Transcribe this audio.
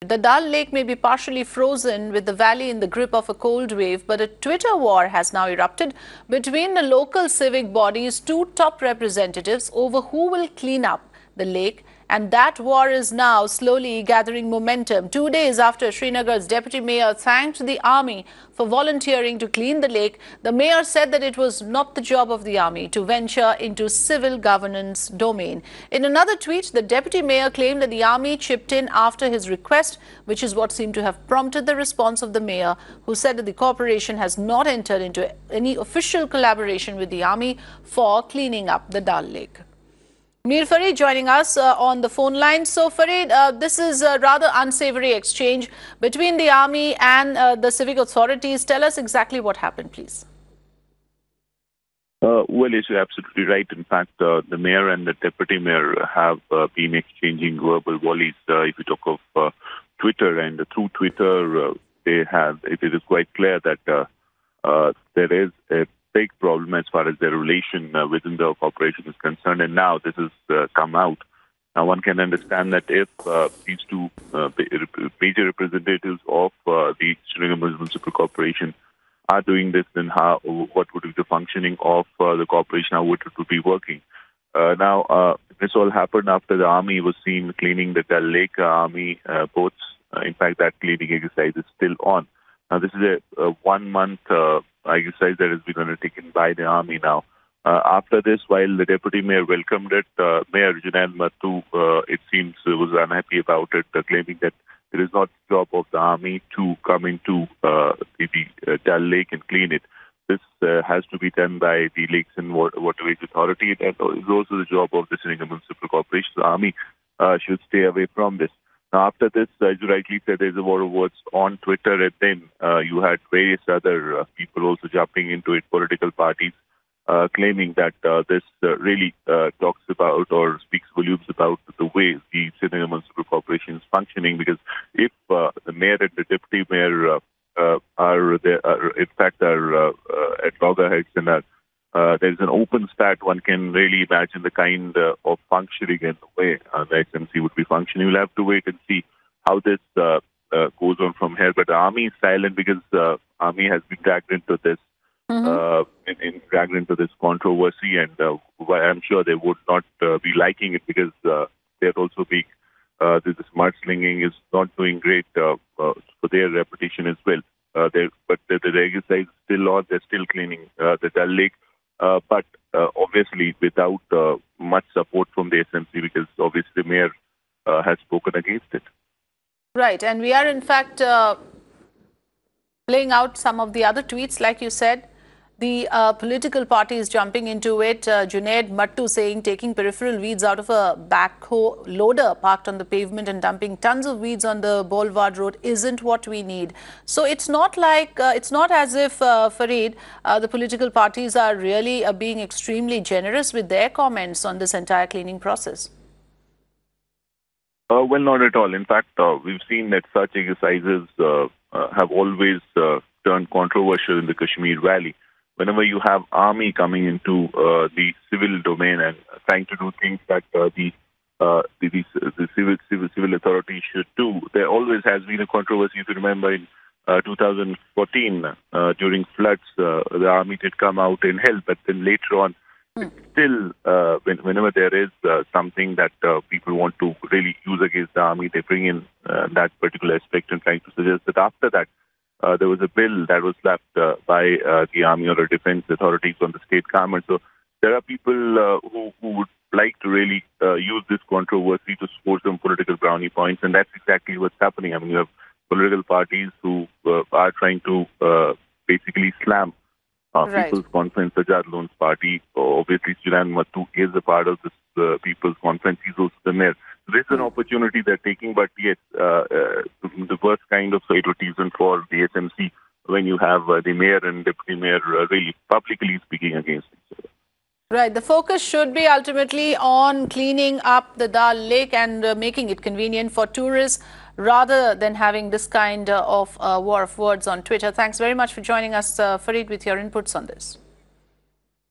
The Dal Lake may be partially frozen with the valley in the grip of a cold wave, but a Twitter war has now erupted between the local civic body's two top representatives over who will clean up the lake, and that war is now slowly gathering momentum. 2 days after Srinagar's deputy mayor thanked the army for volunteering to clean the lake, the mayor said that it was not the job of the army to venture into civil governance domain. In another tweet, the deputy mayor claimed that the army chipped in after his request, which is what seemed to have prompted the response of the mayor, who said that the corporation has not entered into any official collaboration with the army for cleaning up the Dal Lake. Mir Farid joining us on the phone line. So Farid, this is a rather unsavory exchange between the army and the civic authorities. Tell us exactly what happened, please. Well, you're absolutely right. In fact, the mayor and the deputy mayor have been exchanging verbal volleys. If you talk of Twitter, and through Twitter, it is quite clear that there is a big problem as far as their relation within the corporation is concerned, and now this has come out. Now one can understand that if these two major representatives of the Srinagar Municipal Corporation are doing this, then what would be the functioning of the corporation? How would it be working? Now this all happened after the army was seen cleaning the Dal Lake army boats. In fact, that cleaning exercise is still on. Now this is a 1 month exercise that has been undertaken by the army now. After this, while the deputy mayor welcomed it, Mayor Junaid Mattu, it seems, was unhappy about it, claiming that it is not the job of the army to come into the Dal Lake and clean it. This has to be done by the Lakes and Waterways Authority. That is also the job of the Srinagar Municipal Corporation. The army should stay away from this. Now, after this, as you rightly said, there's a war of words on Twitter, and then you had various other people also jumping into it, political parties, claiming that this really talks about or speaks volumes about the way the Srinagar Municipal Corporation is functioning. Because if the mayor and the deputy mayor are at loggerheads and there's an open spat, one can really imagine the kind of functioning and the way the SMC would be functioning. We'll have to wait and see how this goes on from here. But the army is silent because the army has been dragged into this, dragged into this controversy, and I'm sure they would not be liking it, because they're also being this mudslinging is not doing great for their reputation as well. But the exercise is still on. They're still cleaning the Dal Lake. But obviously without much support from the SMC, because obviously the mayor has spoken against it. Right, and we are in fact playing out some of the other tweets, like you said. The political parties jumping into it. Junaid Mattu saying taking peripheral weeds out of a backhoe loader parked on the pavement and dumping tons of weeds on the Boulevard Road isn't what we need. So it's not like, it's not as if, Farid, the political parties are really being extremely generous with their comments on this entire cleaning process. Well, not at all. In fact, we've seen that such exercises have always turned controversial in the Kashmir Valley. Whenever you have army coming into the civil domain and trying to do things that the civil authority should do, there always has been a controversy. If you remember, in 2014, during floods, the army did come out and help, but then later on, still, whenever there is something that people want to really use against the army, they bring in that particular aspect and trying to suggest that after that, there was a bill that was slapped by the army or the defense authorities on the state government. So there are people who would like to really use this controversy to score some political brownie points, and that's exactly what's happening. I mean, you have political parties who are trying to basically slam People's Conference, the Sajjad Loans Party. Obviously, Junaid Mattu is a part of this People's Conference. He's also the mayor. This is an opportunity they're taking, but yes, the worst kind of advertisement for the SMC when you have the mayor and deputy mayor really publicly speaking against each other. Right. The focus should be ultimately on cleaning up the Dal Lake and making it convenient for tourists, rather than having this kind of war of words on Twitter. Thanks very much for joining us, Farid, with your inputs on this.